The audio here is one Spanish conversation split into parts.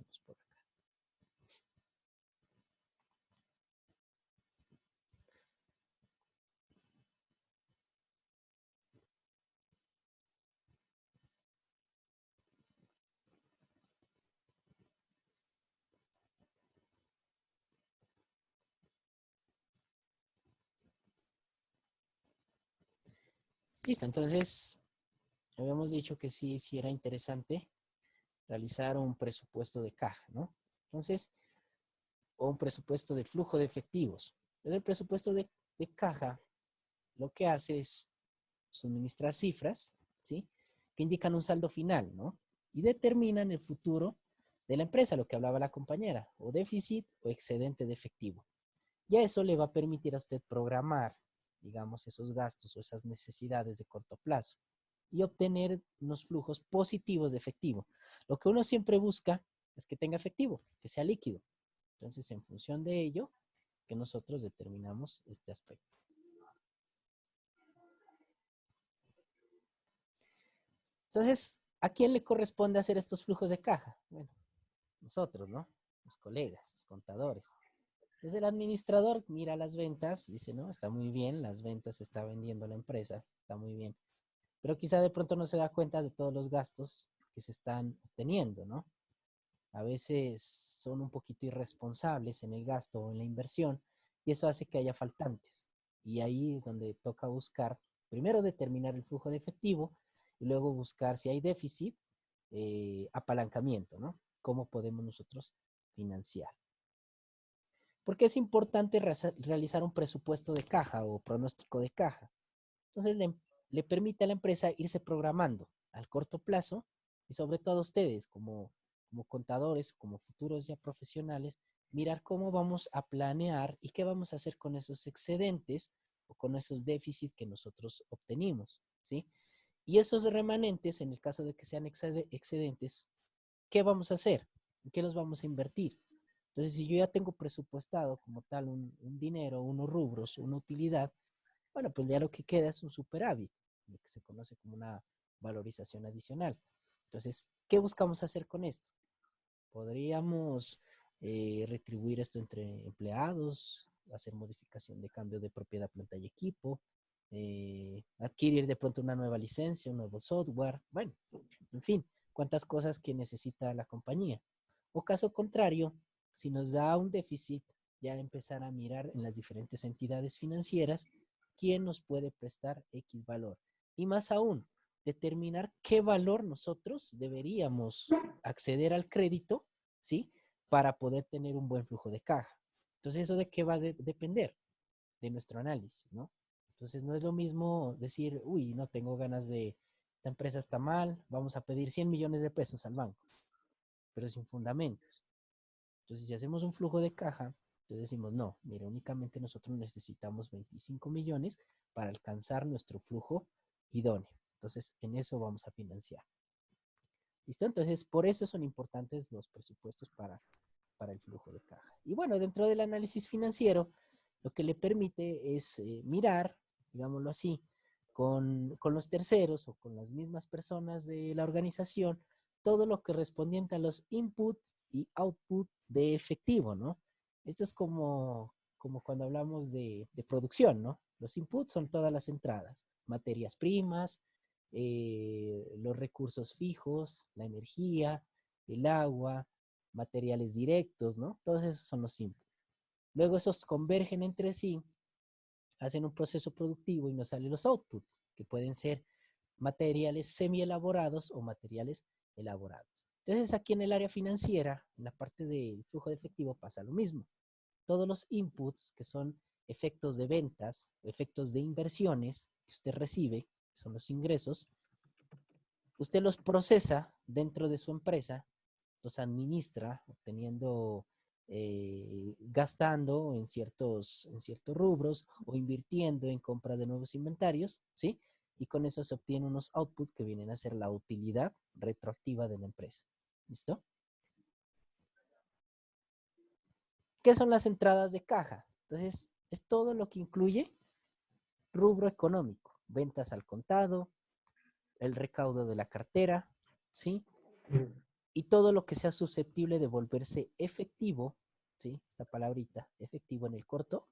tenemos por acá. Listo, entonces habíamos dicho que sí era interesante realizar un presupuesto de caja, ¿no? Entonces, o un presupuesto de flujo de efectivos. Entonces, el presupuesto de caja lo que hace es suministrar cifras, ¿sí? Que indican un saldo final, ¿no? Y determinan el futuro de la empresa, lo que hablaba la compañera, o déficit o excedente de efectivo. Y a eso le va a permitir a usted programar, digamos, esos gastos o esas necesidades de corto plazo y obtener unos flujos positivos de efectivo. Lo que uno siempre busca es que tenga efectivo, que sea líquido. Entonces, en función de ello, que nosotros determinamos este aspecto. Entonces, ¿a quién le corresponde hacer estos flujos de caja? Bueno, nosotros, ¿no? Los colegas, los contadores. Entonces el administrador mira las ventas, dice, no, está muy bien, las ventas se está vendiendo la empresa, está muy bien. Pero quizá de pronto no se da cuenta de todos los gastos que se están obteniendo, ¿no? A veces son un poquito irresponsables en el gasto o en la inversión y eso hace que haya faltantes. Y ahí es donde toca buscar, primero determinar el flujo de efectivo y luego buscar si hay déficit, apalancamiento, ¿no? ¿Cómo podemos nosotros financiar? Porque es importante realizar un presupuesto de caja o pronóstico de caja. Entonces le permite a la empresa irse programando al corto plazo y sobre todo a ustedes como contadores, como futuros ya profesionales, mirar cómo vamos a planear y qué vamos a hacer con esos excedentes o con esos déficits que nosotros obtenimos, ¿sí? Y esos remanentes, en el caso de que sean excedentes, ¿qué vamos a hacer? ¿En qué los vamos a invertir? Entonces, si yo ya tengo presupuestado como tal un dinero, unos rubros, una utilidad, bueno, pues ya lo que queda es un superávit, lo que se conoce como una valorización adicional. Entonces, ¿qué buscamos hacer con esto? Podríamos retribuir esto entre empleados, hacer modificación de cambio de propiedad, planta y equipo, adquirir de pronto una nueva licencia, un nuevo software, bueno, en fin, cuántas cosas que necesita la compañía. O caso contrario, si nos da un déficit, ya empezar a mirar en las diferentes entidades financieras quién nos puede prestar X valor. Y más aún, determinar qué valor nosotros deberíamos acceder al crédito, ¿sí? Para poder tener un buen flujo de caja. Entonces, ¿eso de qué va a depender? De nuestro análisis, ¿no? Entonces, no es lo mismo decir, uy, no tengo ganas de, esta empresa está mal, vamos a pedir 100 millones de pesos al banco, pero sin fundamentos. Entonces, si hacemos un flujo de caja, entonces decimos, no, mira, únicamente nosotros necesitamos 25 millones para alcanzar nuestro flujo idóneo. Entonces, en eso vamos a financiar. ¿Listo? Entonces, por eso son importantes los presupuestos para el flujo de caja. Y bueno, dentro del análisis financiero, lo que le permite es mirar, digámoslo así, con los terceros o con las mismas personas de la organización, todo lo que respondiente a los input y output de efectivo, ¿no? Esto es como cuando hablamos de producción, ¿no? Los inputs son todas las entradas, materias primas, los recursos fijos, la energía, el agua, materiales directos, ¿no? Todos esos son los inputs. Luego esos convergen entre sí, hacen un proceso productivo y nos salen los outputs, que pueden ser materiales semi-elaborados o materiales elaborados. Entonces aquí en el área financiera, en la parte del flujo de efectivo pasa lo mismo. Todos los inputs, que son efectos de ventas, efectos de inversiones que usted recibe, que son los ingresos, usted los procesa dentro de su empresa, los administra, obteniendo, gastando en ciertos rubros o invirtiendo en compra de nuevos inventarios, ¿sí? Y con eso se obtienen unos outputs que vienen a ser la utilidad retroactiva de la empresa. ¿Listo? ¿Qué son las entradas de caja? Entonces, es todo lo que incluye rubro económico, ventas al contado, el recaudo de la cartera, ¿sí? y todo lo que sea susceptible de volverse efectivo, ¿sí? Esta palabrita, efectivo en el corto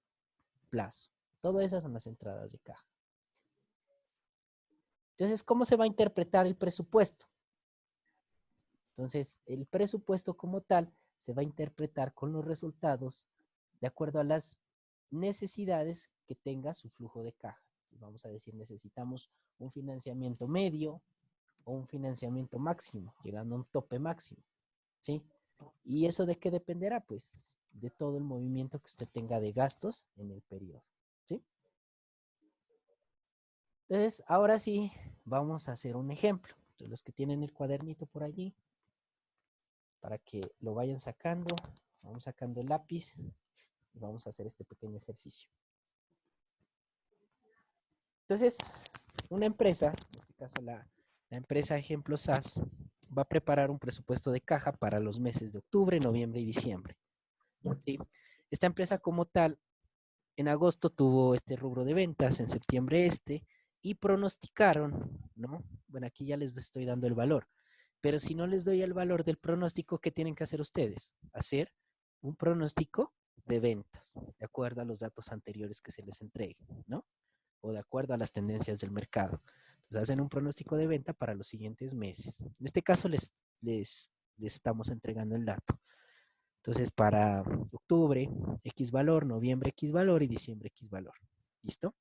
plazo. Todas esas son las entradas de caja. Entonces, ¿cómo se va a interpretar el presupuesto? Entonces, el presupuesto como tal se va a interpretar con los resultados de acuerdo a las necesidades que tenga su flujo de caja. Vamos a decir, necesitamos un financiamiento medio o un financiamiento máximo, llegando a un tope máximo, ¿sí? ¿Y eso de qué dependerá? Pues de todo el movimiento que usted tenga de gastos en el periodo, ¿sí? Entonces, ahora sí, vamos a hacer un ejemplo. Entonces, los que tienen el cuadernito por allí, para que lo vayan sacando, vamos sacando el lápiz y vamos a hacer este pequeño ejercicio. Entonces, una empresa, en este caso la empresa Ejemplo SAS, va a preparar un presupuesto de caja para los meses de octubre, noviembre y diciembre, ¿sí? Esta empresa como tal, en agosto tuvo este rubro de ventas, en septiembre este, y pronosticaron, ¿no? Bueno, aquí ya les estoy dando el valor, pero si no les doy el valor del pronóstico, ¿qué tienen que hacer ustedes? Hacer un pronóstico de ventas, de acuerdo a los datos anteriores que se les entregue, ¿no? O de acuerdo a las tendencias del mercado. Entonces hacen un pronóstico de venta para los siguientes meses. En este caso les estamos entregando el dato. Entonces para octubre X valor, noviembre X valor y diciembre X valor. ¿Listo?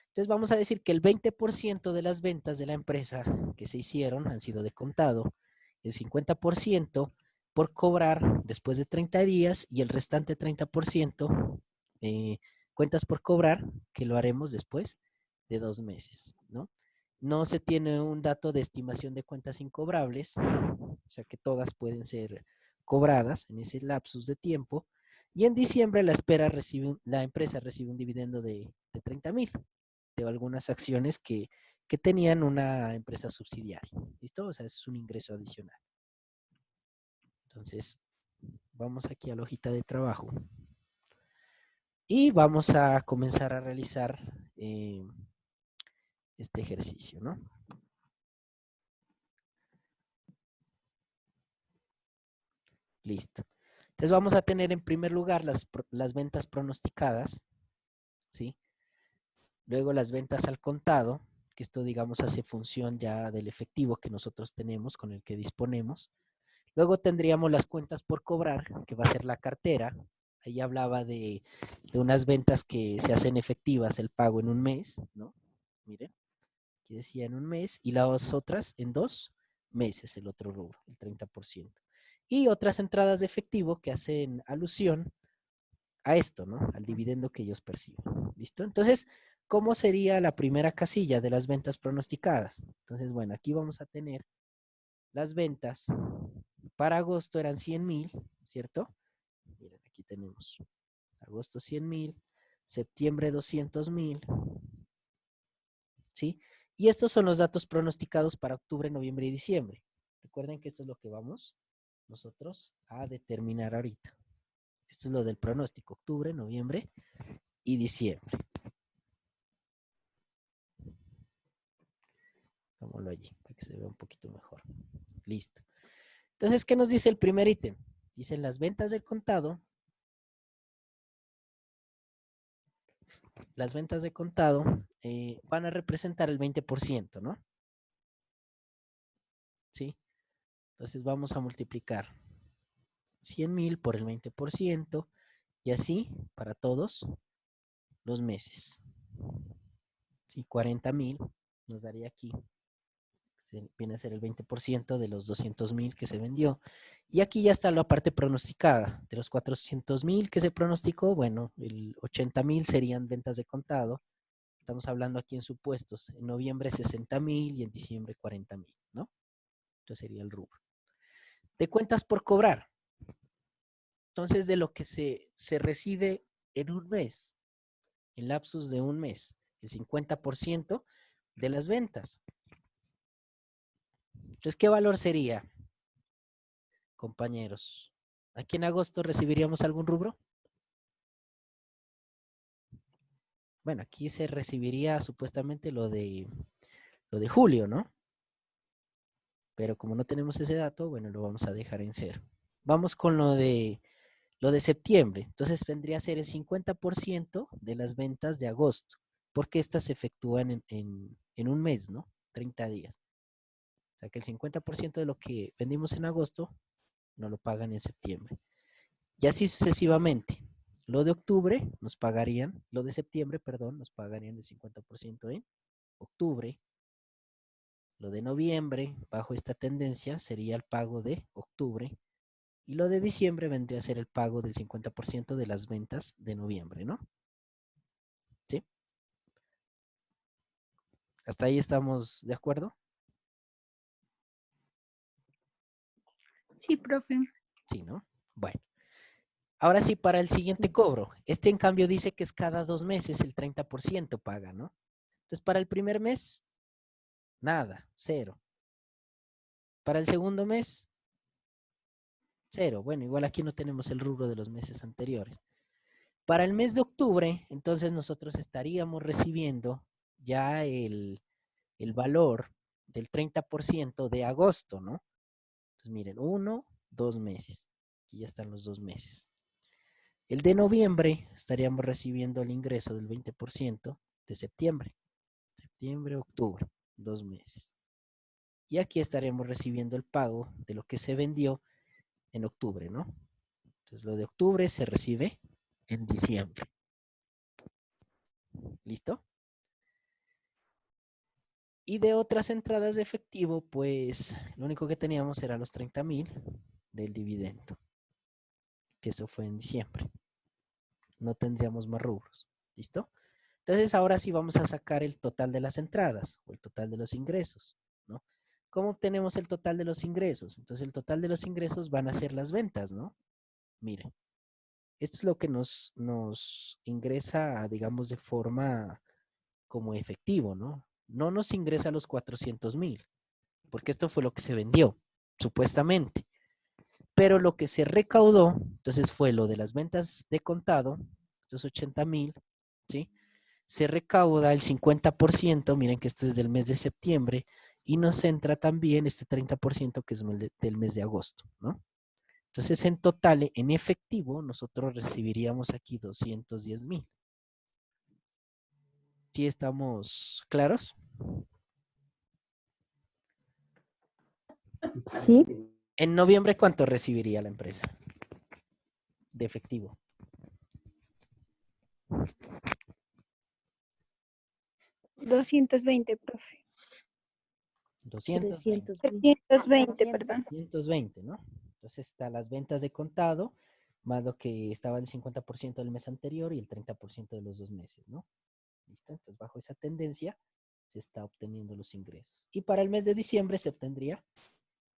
Entonces vamos a decir que el 20% de las ventas de la empresa que se hicieron han sido de contado, el 50% por cobrar después de 30 días y el restante 30% cuentas por cobrar, que lo haremos después de 2 meses, ¿no? No se tiene un dato de estimación de cuentas incobrables, o sea que todas pueden ser cobradas en ese lapsus de tiempo. Y en diciembre la empresa recibe un dividendo de 30,000 de algunas acciones que tenían una empresa subsidiaria. ¿Listo? O sea, es un ingreso adicional. Entonces, vamos aquí a la hojita de trabajo y vamos a comenzar a realizar este ejercicio, ¿no? Listo. Entonces vamos a tener en primer lugar las ventas pronosticadas, ¿sí? Luego las ventas al contado, que esto digamos hace función ya del efectivo que nosotros tenemos, con el que disponemos. Luego tendríamos las cuentas por cobrar, que va a ser la cartera. Ahí hablaba de unas ventas que se hacen efectivas el pago en un mes, ¿no? Miren, aquí decía en un mes y las otras en 2 meses, el otro rubro, el 30%. Y otras entradas de efectivo que hacen alusión a esto, ¿no? Al dividendo que ellos perciben. ¿Listo? Entonces, ¿cómo sería la primera casilla de las ventas pronosticadas? Entonces, bueno, aquí vamos a tener las ventas para agosto eran 100,000, ¿cierto? Miren, aquí tenemos agosto 100,000, septiembre 200,000, ¿sí? Y estos son los datos pronosticados para octubre, noviembre y diciembre. Recuerden que esto es lo que vamos nosotros a determinar ahorita. Esto es lo del pronóstico, octubre, noviembre y diciembre. Vámonos allí para que se vea un poquito mejor. Listo. Entonces, ¿qué nos dice el primer ítem? Dicen las ventas del contado. Las ventas de contado van a representar el 20%, ¿no? ¿Sí? Entonces vamos a multiplicar 100,000 por el 20% y así para todos los meses. ¿Sí? 40,000 nos daría aquí, viene a ser el 20% de los 200,000 que se vendió. Y aquí ya está la parte pronosticada. De los 400,000 que se pronosticó, bueno, el 80,000 serían ventas de contado. Estamos hablando aquí en supuestos. En noviembre 60,000 y en diciembre 40,000, ¿no? Entonces sería el rubro. De cuentas por cobrar. Entonces, de lo que se recibe en un mes, en lapsus de un mes, el 50% de las ventas. Entonces, ¿qué valor sería, compañeros? ¿Aquí en agosto recibiríamos algún rubro? Bueno, aquí se recibiría supuestamente lo de julio, ¿no? Pero como no tenemos ese dato, bueno, lo vamos a dejar en cero. Vamos con lo de septiembre. Entonces vendría a ser el 50% de las ventas de agosto, porque estas se efectúan en un mes, ¿no? 30 días. O sea que el 50% de lo que vendimos en agosto no lo pagan en septiembre. Y así sucesivamente. Lo de octubre nos pagarían, lo de septiembre, perdón, nos pagarían el 50% en octubre. Lo de noviembre, bajo esta tendencia, sería el pago de octubre. Y lo de diciembre vendría a ser el pago del 50% de las ventas de noviembre, ¿no? ¿Sí? ¿Hasta ahí estamos de acuerdo? Sí, profe. Sí, ¿no? Bueno. Ahora sí, para el siguiente Sí. cobro. Este, en cambio, dice que es cada 2 meses el 30% paga, ¿no? Entonces, para el primer mes, nada, cero. Para el segundo mes, cero. Bueno, igual aquí no tenemos el rubro de los meses anteriores. Para el mes de octubre, entonces nosotros estaríamos recibiendo ya el valor del 30% de agosto, ¿no? Entonces, miren, 2 meses. Aquí ya están los 2 meses. El de noviembre estaríamos recibiendo el ingreso del 20% de septiembre. Septiembre, octubre, 2 meses. Y aquí estaremos recibiendo el pago de lo que se vendió en octubre, ¿no? Entonces lo de octubre se recibe en diciembre. ¿Listo? Y de otras entradas de efectivo, pues lo único que teníamos era los 30,000 del dividendo, que eso fue en diciembre. No tendríamos más rubros. ¿Listo? Entonces ahora sí vamos a sacar el total de las entradas o el total de los ingresos, ¿no? ¿Cómo obtenemos el total de los ingresos? Entonces el total de los ingresos van a ser las ventas, ¿no? Miren, esto es lo que nos ingresa, digamos, de forma como efectivo, ¿no? No nos ingresa los 400,000, porque esto fue lo que se vendió, supuestamente. Pero lo que se recaudó, entonces fue lo de las ventas de contado, estos 80,000, ¿sí? Se recauda el 50%, miren que esto es del mes de septiembre, y nos entra también este 30% que es del mes de agosto, ¿no? Entonces, en total, en efectivo, nosotros recibiríamos aquí 210,000. ¿Sí estamos claros? Sí. En noviembre, ¿cuánto recibiría la empresa de efectivo? 220, profe. 220. 320, perdón. 220, ¿no? Entonces está las ventas de contado, más lo que estaba el 50% del mes anterior y el 30% de los 2 meses, ¿no? ¿Listo? Entonces bajo esa tendencia se está obteniendo los ingresos. Y para el mes de diciembre se obtendría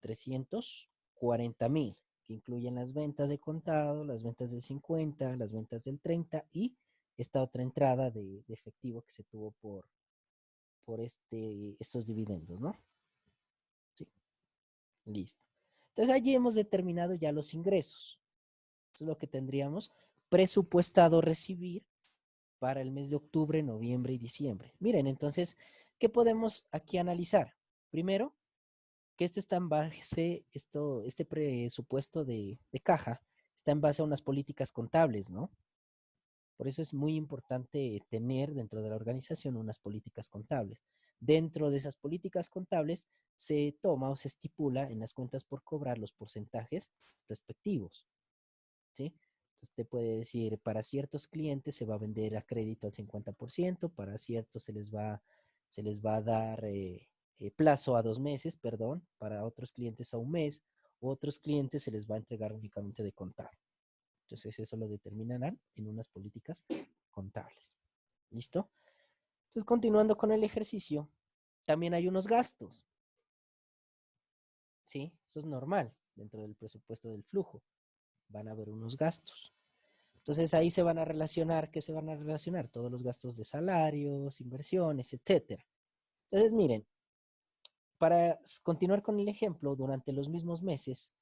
340,000, que incluyen las ventas de contado, las ventas del 50, las ventas del 30 y esta otra entrada de efectivo que se tuvo por estos dividendos, ¿no? Sí, listo. Entonces allí hemos determinado ya los ingresos. Eso es lo que tendríamos presupuestado recibir para el mes de octubre, noviembre y diciembre. Miren, entonces, ¿qué podemos aquí analizar? Primero, que esto está en base, este presupuesto de caja está en base a unas políticas contables, ¿no? Por eso es muy importante tener dentro de la organización unas políticas contables. Dentro de esas políticas contables se toma o se estipula en las cuentas por cobrar los porcentajes respectivos, ¿sí? Entonces te puede decir, para ciertos clientes se va a vender a crédito al 50%, para ciertos se les va a dar plazo a 2 meses, perdón, para otros clientes a un mes, otros clientes se les va a entregar únicamente de contado. Entonces eso lo determinarán en unas políticas contables. ¿Listo? Entonces continuando con el ejercicio, también hay unos gastos. ¿Sí? Eso es normal dentro del presupuesto del flujo. Van a haber unos gastos. Entonces ahí se van a relacionar, ¿qué se van a relacionar? Todos los gastos de salarios, inversiones, etcétera. Entonces, miren, para continuar con el ejemplo, durante los mismos meses,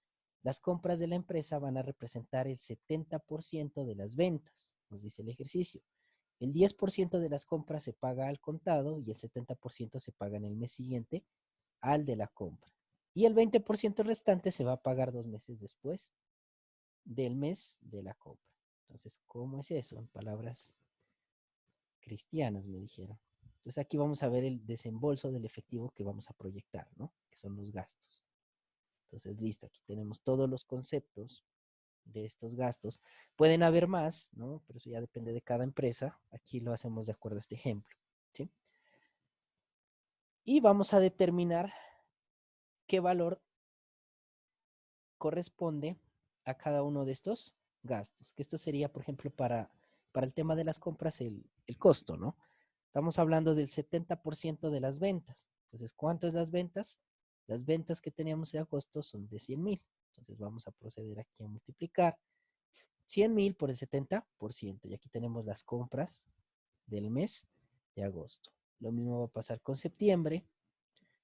las compras de la empresa van a representar el 70% de las ventas, nos dice el ejercicio. El 10% de las compras se paga al contado y el 70% se paga en el mes siguiente al de la compra. Y el 20% restante se va a pagar 2 meses después del mes de la compra. Entonces, ¿cómo es eso? En palabras cristianas, me dijeron. Entonces, aquí vamos a ver el desembolso del efectivo que vamos a proyectar, ¿no? Que son los gastos. Entonces, listo, aquí tenemos todos los conceptos de estos gastos. Pueden haber más, ¿no? Pero eso ya depende de cada empresa. Aquí lo hacemos de acuerdo a este ejemplo, ¿sí? Y vamos a determinar qué valor corresponde a cada uno de estos gastos. Que esto sería, por ejemplo, para el tema de las compras, el costo, ¿no? Estamos hablando del 70% de las ventas. Entonces, ¿cuánto es las ventas? Las ventas que teníamos en agosto son de 100,000. Entonces, vamos a proceder aquí a multiplicar 100,000 por el 70%. Y aquí tenemos las compras del mes de agosto. Lo mismo va a pasar con septiembre.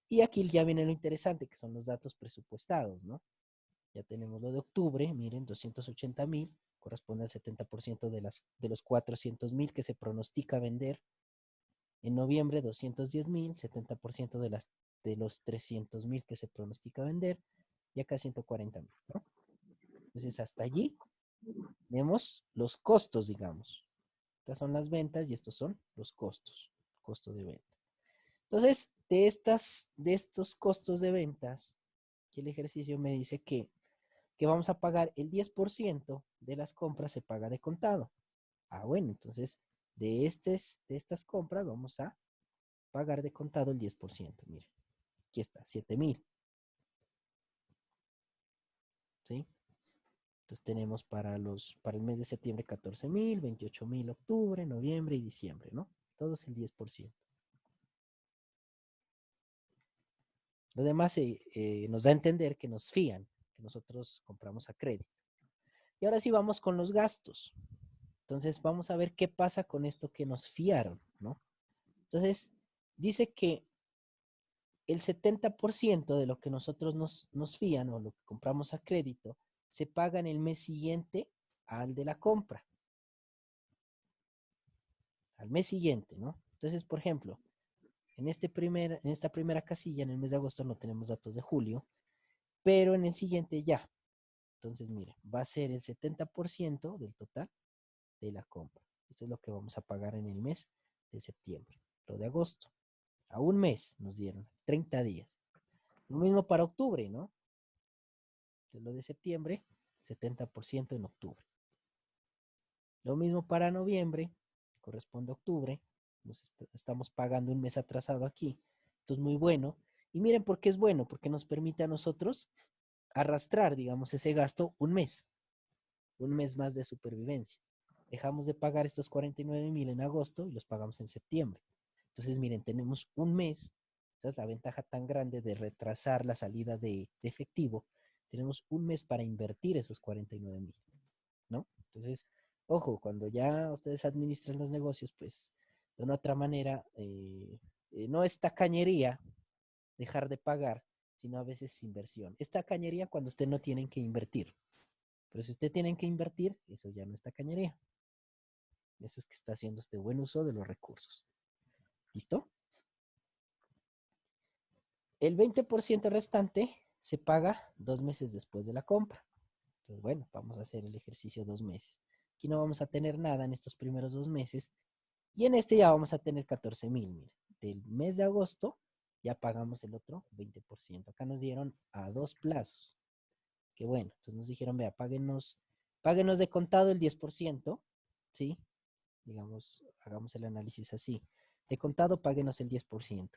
Y aquí ya viene lo interesante, que son los datos presupuestados, ¿no? Ya tenemos lo de octubre, miren, 280,000, corresponde al 70% de los 400,000 que se pronostica vender. En noviembre, 210,000, 70% de los 300,000 que se pronostica vender, y acá 140,000, ¿no? Entonces, hasta allí tenemos los costos, digamos. Estas son las ventas y estos son los costos, costo de venta. Entonces, de estos costos de ventas, aquí el ejercicio me dice que vamos a pagar el 10% de las compras se paga de contado. Ah, bueno, entonces de estas compras vamos a pagar de contado el 10%. Mire, aquí está, 7,000. ¿Sí? Entonces tenemos para el mes de septiembre 14,000, 28,000 octubre, noviembre y diciembre, ¿no? Todos el 10%. Lo demás nos da a entender que nos fían, que nosotros compramos a crédito. Y ahora sí vamos con los gastos. Entonces vamos a ver qué pasa con esto que nos fiaron, ¿no? Entonces dice que el 70% de lo que nosotros nos fían o lo que compramos a crédito se paga en el mes siguiente al de la compra. Al mes siguiente, ¿no? Entonces, por ejemplo, en esta primera casilla, en el mes de agosto, no tenemos datos de julio, pero en el siguiente ya. Entonces, mire, va a ser el 70% del total de la compra. Esto es lo que vamos a pagar en el mes de septiembre. Lo de agosto, a un mes nos dieron, 30 días. Lo mismo para octubre, ¿no? Entonces, lo de septiembre, 70% en octubre. Lo mismo para noviembre, corresponde a octubre. Estamos pagando un mes atrasado aquí. Esto es muy bueno. Y miren por qué es bueno, porque nos permite a nosotros arrastrar, digamos, ese gasto un mes más de supervivencia. Dejamos de pagar estos 49,000 en agosto y los pagamos en septiembre. Entonces, miren, tenemos un mes. Esa es la ventaja tan grande de retrasar la salida de efectivo. Tenemos un mes para invertir esos 49,000, ¿no? Entonces, ojo, cuando ya ustedes administran los negocios, pues de una otra manera, no es tacañería dejar de pagar, sino a veces inversión. Es tacañería cuando usted no tiene que invertir. Pero si usted tiene que invertir, eso ya no es tacañería. Eso es que está haciendo usted buen uso de los recursos. ¿Listo? El 20% restante se paga 2 meses después de la compra. Entonces, bueno, vamos a hacer el ejercicio 2 meses. Aquí no vamos a tener nada en estos primeros 2 meses. Y en este ya vamos a tener 14,000. Mire, del mes de agosto ya pagamos el otro 20%. Acá nos dieron a 2 plazos. Qué bueno. Entonces nos dijeron, vea, páguenos de contado el 10%. ¿Sí? Digamos, hagamos el análisis así. De contado, páguenos el 10%.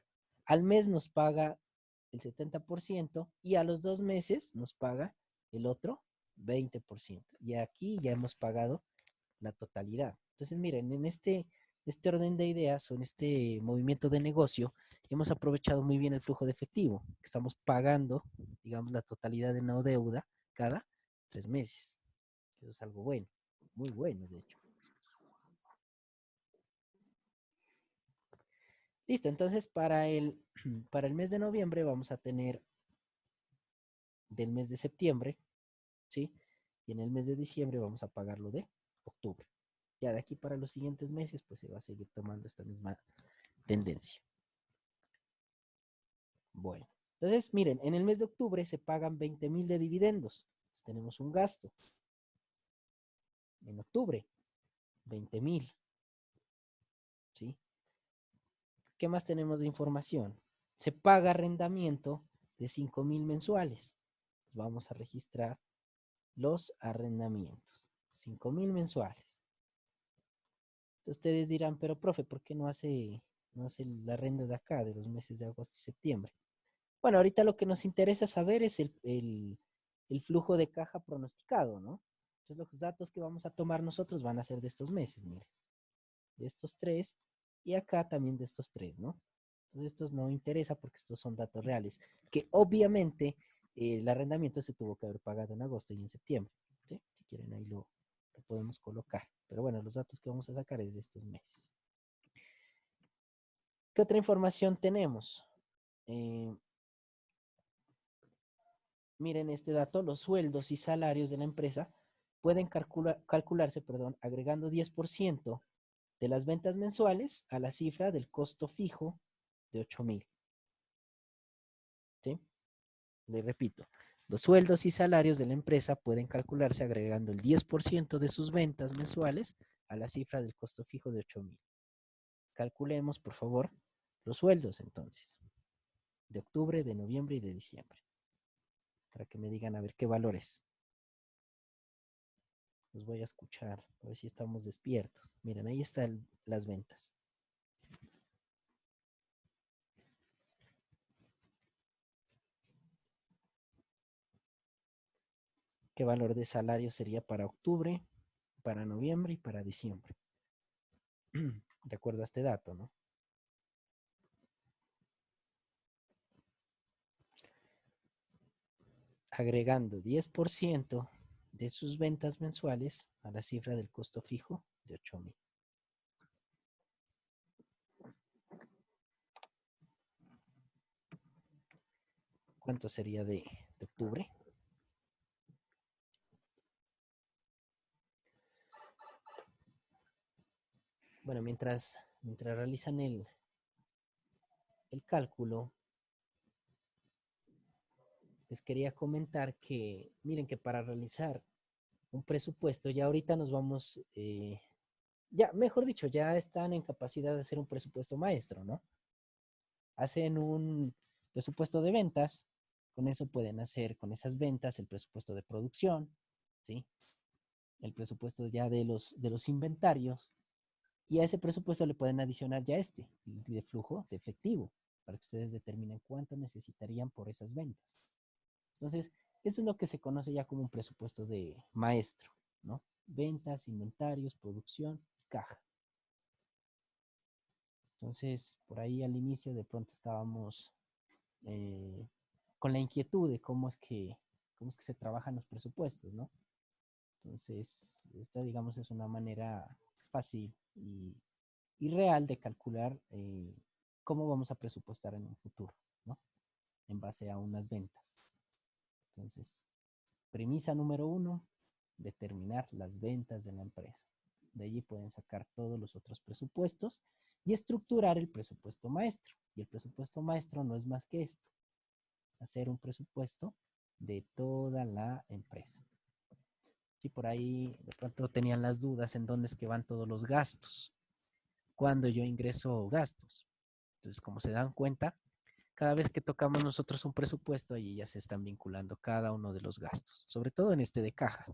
Al mes nos paga el 70% y a los 2 meses nos paga el otro 20%. Y aquí ya hemos pagado la totalidad. Entonces, miren, en este orden de ideas o en este movimiento de negocio, hemos aprovechado muy bien el flujo de efectivo. Estamos pagando, digamos, la totalidad de no deuda cada 3 meses. Eso es algo bueno, muy bueno, de hecho. Listo, entonces para el mes de noviembre vamos a tener del mes de septiembre, ¿sí? Y en el mes de diciembre vamos a pagar lo de octubre. Ya de aquí para los siguientes meses, pues se va a seguir tomando esta misma tendencia. Bueno, Entonces, miren, en el mes de octubre se pagan 20,000 de dividendos. Entonces, tenemos un gasto en octubre, 20,000, ¿sí? ¿Qué más tenemos de información? Se paga arrendamiento de 5,000 mensuales. Pues vamos a registrar los arrendamientos, 5,000 mensuales. Entonces ustedes dirán, pero profe, ¿por qué no hace el arrendo de acá, de los meses de agosto y septiembre? Bueno, ahorita lo que nos interesa saber es el flujo de caja pronosticado, ¿no? Entonces los datos que vamos a tomar nosotros van a ser de estos meses, mire, de estos tres y acá también de estos tres, ¿no? Entonces estos no interesa porque estos son datos reales, que obviamente el arrendamiento se tuvo que haber pagado en agosto y en septiembre, ¿sí? Si quieren ahí lo podemos colocar. Pero bueno, los datos que vamos a sacar es de estos meses. ¿Qué otra información tenemos? Miren este dato, los sueldos y salarios de la empresa pueden calcularse, agregando 10% de las ventas mensuales a la cifra del costo fijo de 8,000. ¿Sí? Le repito, los sueldos y salarios de la empresa pueden calcularse agregando el 10% de sus ventas mensuales a la cifra del costo fijo de 8,000. Calculemos, por favor, los sueldos entonces, de octubre, de noviembre y de diciembre, para que me digan a ver qué valores. Los voy a escuchar, a ver si estamos despiertos. Miren, ahí están las ventas. ¿Qué valor de salario sería para octubre, para noviembre y para diciembre? De acuerdo a este dato, ¿no? Agregando 10% de sus ventas mensuales a la cifra del costo fijo de 8,000. ¿Cuánto sería de octubre? Bueno, mientras realizan el cálculo, les quería comentar que, miren que para realizar un presupuesto, ya ahorita nos vamos, ya, mejor dicho, ya están en capacidad de hacer un presupuesto maestro, ¿no? Hacen un presupuesto de ventas, con eso pueden hacer, con esas ventas, el presupuesto de producción, ¿sí? El presupuesto ya de los inventarios, y a ese presupuesto le pueden adicionar ya el de flujo de efectivo, para que ustedes determinen cuánto necesitarían por esas ventas. Entonces, eso es lo que se conoce ya como un presupuesto de maestro, ¿no? Ventas, inventarios, producción, caja. Entonces, por ahí al inicio de pronto estábamos eh, con la inquietud de cómo es que se trabajan los presupuestos, ¿no? Entonces, esta, digamos, es una manera fácil y real de calcular cómo vamos a presupuestar en un futuro, ¿no? En base a unas ventas. Entonces, premisa número 1, determinar las ventas de la empresa. De allí pueden sacar todos los otros presupuestos y estructurar el presupuesto maestro. Y el presupuesto maestro no es más que esto, hacer un presupuesto de toda la empresa. Si por ahí de pronto tenían las dudas en dónde es que van todos los gastos, cuando yo ingreso gastos. Entonces, como se dan cuenta, cada vez que tocamos nosotros un presupuesto, allí ya se están vinculando cada uno de los gastos, sobre todo en este de caja.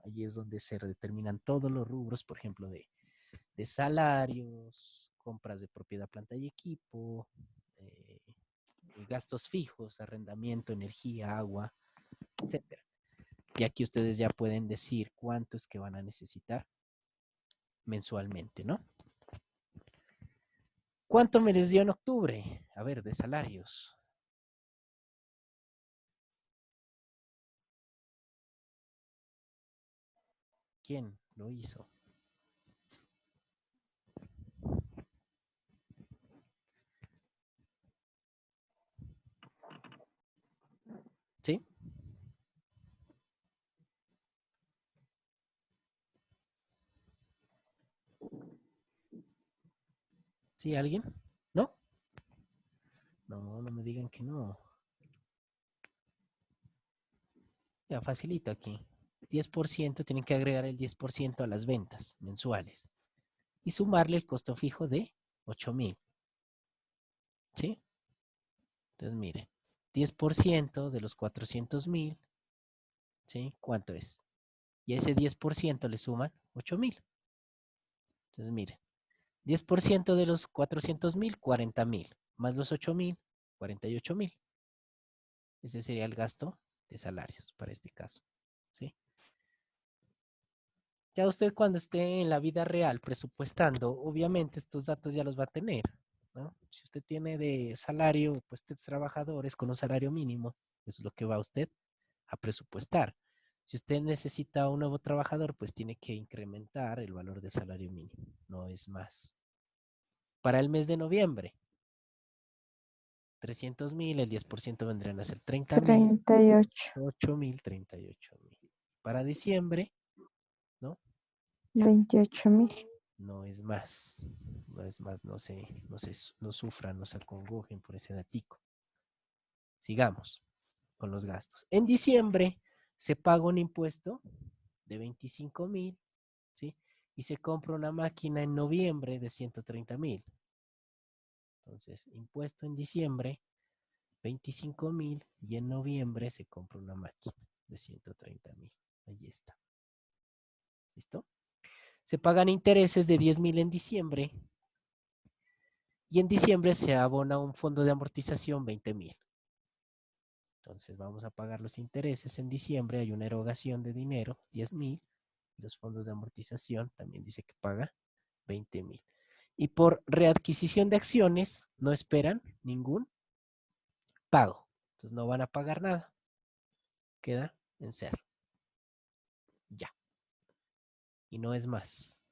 Allí es donde se determinan todos los rubros, por ejemplo, de salarios, compras de propiedad, planta y equipo, eh, gastos fijos, arrendamiento, energía, agua, etcétera. Y aquí ustedes ya pueden decir cuánto es que van a necesitar mensualmente, ¿no? ¿Cuánto me les dio en octubre? A ver, de salarios. ¿Quién lo hizo? ¿Sí? ¿Sí? ¿Alguien? ¿No? No, no me digan que no. Ya facilito aquí. 10%, tienen que agregar el 10% a las ventas mensuales y sumarle el costo fijo de 8,000. ¿Sí? Entonces, miren, 10% de los 400,000, ¿sí? ¿Cuánto es? Y a ese 10% le suman 8,000. Entonces, miren, 10% de los 400,000, 40,000, más los 8,000, 48,000. Ese sería el gasto de salarios para este caso, ¿sí? Ya usted cuando esté en la vida real presupuestando, obviamente estos datos ya los va a tener, ¿no? Si usted tiene de salario, pues tres trabajadores con un salario mínimo, eso es lo que va usted a presupuestar. Si usted necesita un nuevo trabajador, pues tiene que incrementar el valor del salario mínimo, no es más. Para el mes de noviembre, 300,000, el 10% vendrían a ser 30,000, 38. 8,000, 38,000. Para diciembre, ¿no? 28,000. No es más, no es más, no sufran, no se acongojen por ese datico. Sigamos con los gastos. En diciembre se paga un impuesto de 25,000, ¿sí? Y se compra una máquina en noviembre de 130,000. Entonces, impuesto en diciembre, 25,000 y en noviembre se compra una máquina de 130,000. Ahí está. ¿Listo? Se pagan intereses de 10,000 en diciembre y en diciembre se abona un fondo de amortización 20,000. Entonces vamos a pagar los intereses en diciembre, hay una erogación de dinero, 10,000, y los fondos de amortización también dice que paga 20,000. Y por readquisición de acciones no esperan ningún pago. Entonces no van a pagar nada. Queda en cero. Ya. Y no es más.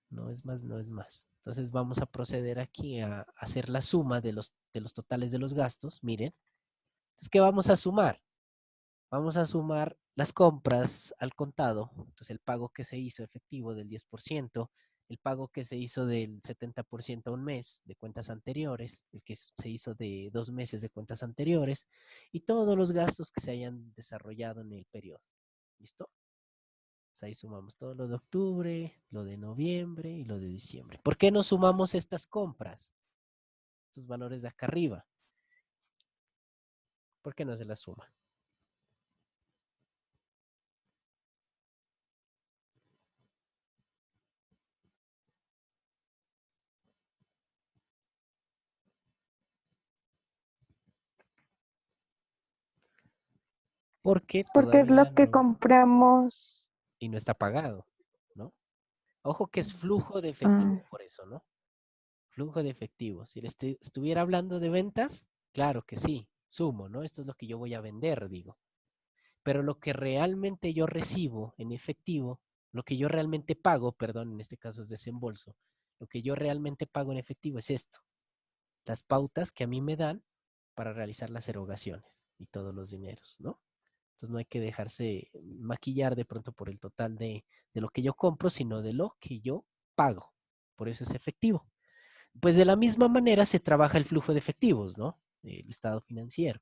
No es más, no es más. Entonces vamos a proceder aquí a hacer la suma de los totales de los gastos. Miren. Entonces, ¿qué vamos a sumar? Vamos a sumar las compras al contado, entonces el pago que se hizo efectivo del 10%, el pago que se hizo del 70% a un mes de cuentas anteriores, el que se hizo de 2 meses de cuentas anteriores y todos los gastos que se hayan desarrollado en el periodo. ¿Listo? Entonces ahí sumamos todo lo de octubre, lo de noviembre y lo de diciembre. ¿Por qué no sumamos estas compras? Estos valores de acá arriba. ¿Por qué no se las suma? Porque Porque es todavía lo que no, compramos. y no está pagado, ¿no? Ojo que es flujo de Ah, efectivo, por eso, ¿no? Flujo de efectivo. Si estuviera hablando de ventas, claro que sí, sumo, ¿no? Esto es lo que yo voy a vender, digo. Pero lo que realmente yo recibo en efectivo, lo que yo realmente pago, perdón, en este caso es desembolso, lo que yo realmente pago en efectivo es esto, las pautas que a mí me dan para realizar las erogaciones y todos los dineros, ¿no? Entonces no hay que dejarse maquillar de pronto por el total de lo que yo compro, sino de lo que yo pago. Por eso es efectivo. Pues de la misma manera se trabaja el flujo de efectivos, ¿no? El estado financiero.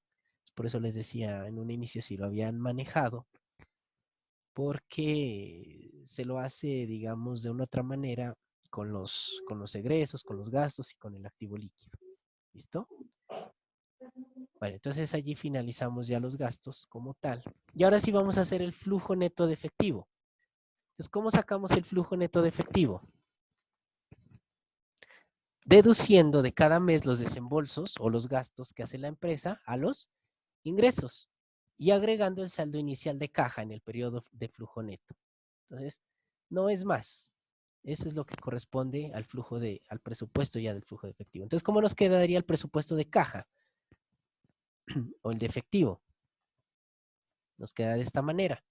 Por eso les decía en un inicio si lo habían manejado, porque se lo hace, digamos, de una otra manera con los egresos, con los gastos y con el activo líquido. ¿Listo? Bueno, entonces allí finalizamos ya los gastos como tal. Y ahora sí vamos a hacer el flujo neto de efectivo. Entonces, ¿cómo sacamos el flujo neto de efectivo? Deduciendo de cada mes los desembolsos o los gastos que hace la empresa a los ingresos y agregando el saldo inicial de caja en el periodo de flujo neto. Entonces, no es más. Eso es lo que corresponde al al presupuesto ya del flujo de efectivo. Entonces, ¿cómo nos quedaría el presupuesto de caja o el de efectivo? Nos queda de esta manera.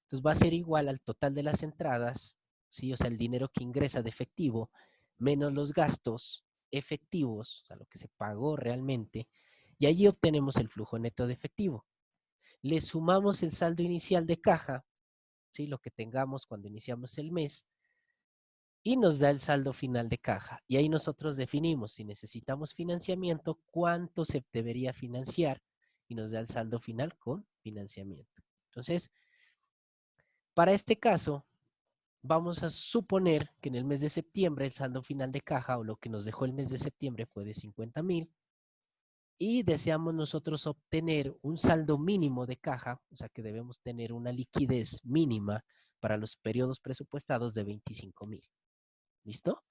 Entonces va a ser igual al total de las entradas, ¿sí? O sea, el dinero que ingresa de efectivo, menos los gastos efectivos, o sea, lo que se pagó realmente, y allí obtenemos el flujo neto de efectivo. Le sumamos el saldo inicial de caja, ¿sí? Lo que tengamos cuando iniciamos el mes, y nos da el saldo final de caja. Y ahí nosotros definimos si necesitamos financiamiento, cuánto se debería financiar, y nos da el saldo final con financiamiento. Entonces, para este caso, vamos a suponer que en el mes de septiembre el saldo final de caja o lo que nos dejó el mes de septiembre fue de 50,000 y deseamos nosotros obtener un saldo mínimo de caja, o sea que debemos tener una liquidez mínima para los periodos presupuestados de 25,000. ¿Listo?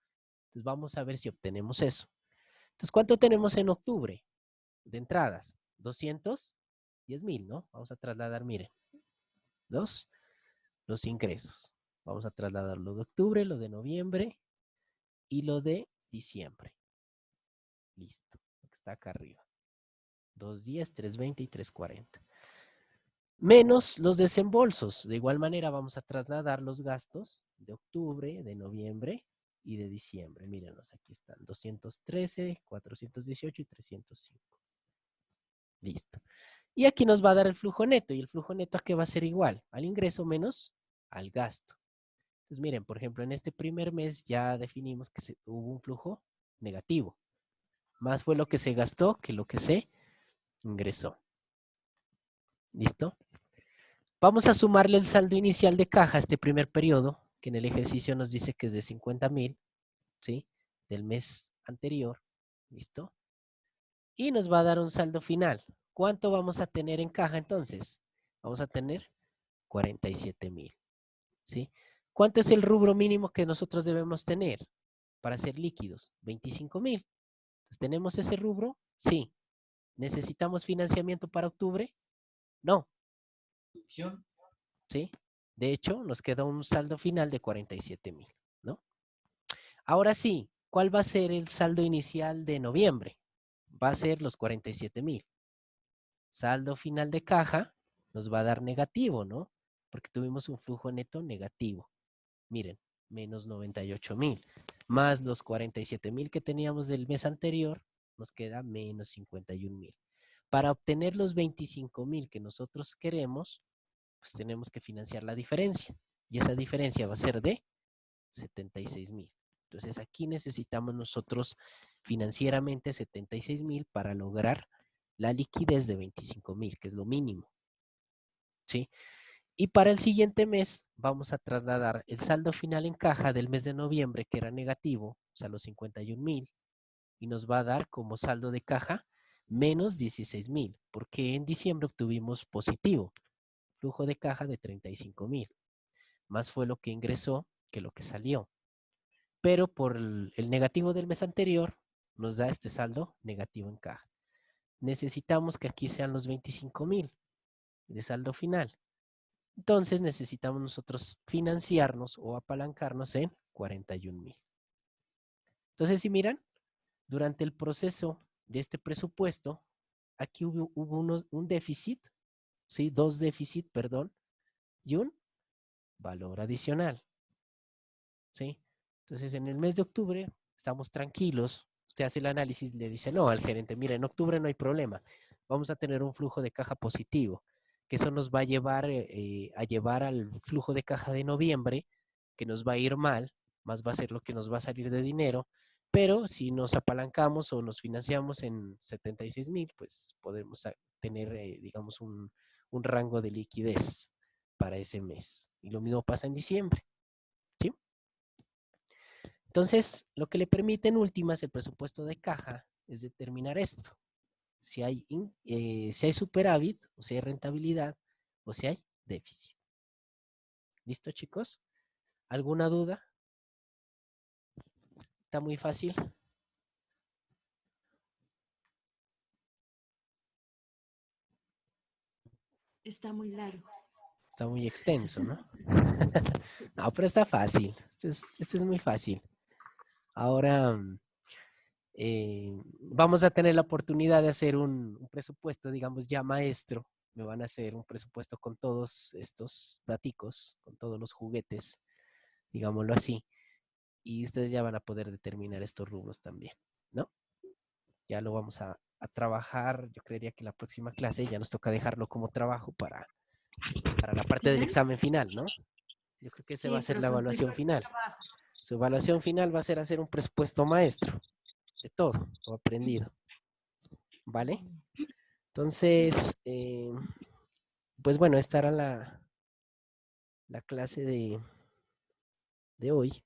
Entonces vamos a ver si obtenemos eso. Entonces, ¿cuánto tenemos en octubre de entradas? 210,000, ¿no? Vamos a trasladar, miren, los ingresos. Vamos a trasladar lo de octubre, lo de noviembre y lo de diciembre. Listo. Está acá arriba. 210, 320 y 340. Menos los desembolsos. De igual manera vamos a trasladar los gastos de octubre, de noviembre y de diciembre. Mírenlos, aquí están. 213, 418 y 305. Listo. Y aquí nos va a dar el flujo neto. ¿Y el flujo neto a qué va a ser igual? Al ingreso menos al gasto. Entonces miren, por ejemplo, en este primer mes ya definimos que hubo un flujo negativo. Más fue lo que se gastó que lo que se ingresó. ¿Listo? Vamos a sumarle el saldo inicial de caja a este primer periodo, que en el ejercicio nos dice que es de 50,000, ¿sí? Del mes anterior. ¿Listo? Y nos va a dar un saldo final. ¿Cuánto vamos a tener en caja entonces? Vamos a tener 47,000, ¿sí? ¿Cuánto es el rubro mínimo que nosotros debemos tener para ser líquidos? 25,000. Entonces, ¿tenemos ese rubro? Sí. ¿Necesitamos financiamiento para octubre? No. ¿Sí? De hecho, nos queda un saldo final de 47,000, ¿no? Ahora sí, ¿cuál va a ser el saldo inicial de noviembre? Va a ser los 47,000. Saldo final de caja nos va a dar negativo, ¿no? Porque tuvimos un flujo neto negativo. Miren, menos 98,000. Más los 47,000 que teníamos del mes anterior, nos queda menos 51,000. Para obtener los 25,000 que nosotros queremos, pues tenemos que financiar la diferencia. Y esa diferencia va a ser de 76,000. Entonces aquí necesitamos nosotros financieramente 76,000 para lograr la liquidez de 25,000, que es lo mínimo. ¿Sí? Y para el siguiente mes vamos a trasladar el saldo final en caja del mes de noviembre, que era negativo, o sea, los 51,000, y nos va a dar como saldo de caja menos 16,000, porque en diciembre obtuvimos positivo, flujo de caja de 35,000. Más fue lo que ingresó que lo que salió. Pero por el negativo del mes anterior, nos da este saldo negativo en caja. Necesitamos que aquí sean los 25,000 de saldo final. Entonces necesitamos nosotros financiarnos o apalancarnos en 41,000. Entonces, si miran, durante el proceso de este presupuesto, aquí hubo un déficit, ¿sí? Dos déficit, perdón, y un valor adicional, ¿sí? Entonces, en el mes de octubre estamos tranquilos. Usted hace el análisis y le dice, no, al gerente, mira, en octubre no hay problema. Vamos a tener un flujo de caja positivo, que eso nos va a llevar al flujo de caja de noviembre, que nos va a ir mal, más va a ser lo que nos va a salir de dinero, pero si nos apalancamos o nos financiamos en 76,000, pues podemos tener, digamos, un rango de liquidez para ese mes. Y lo mismo pasa en diciembre, ¿sí? Entonces, lo que le permite en últimas el presupuesto de caja es determinar esto. Si hay superávit, o si hay rentabilidad, o si hay déficit. ¿Listo, chicos? ¿Alguna duda? ¿Está muy fácil? Está muy largo. Está muy extenso, ¿no? No, pero está fácil. Este es muy fácil. Ahora vamos a tener la oportunidad de hacer un presupuesto, digamos, ya maestro. Me van a hacer un presupuesto con todos estos daticos, con todos los juguetes, digámoslo así. Y ustedes ya van a poder determinar estos rubros también, ¿no? Ya lo vamos a trabajar. Yo creería que la próxima clase ya nos toca dejarlo como trabajo para la parte del ¿Final? examen final, ¿no? Yo creo que esa va a Sí, ser la profe, evaluación pero final. trabajo. Su evaluación final va a ser hacer un presupuesto maestro de todo lo aprendido, ¿vale? Entonces, pues bueno, esta era la clase de hoy.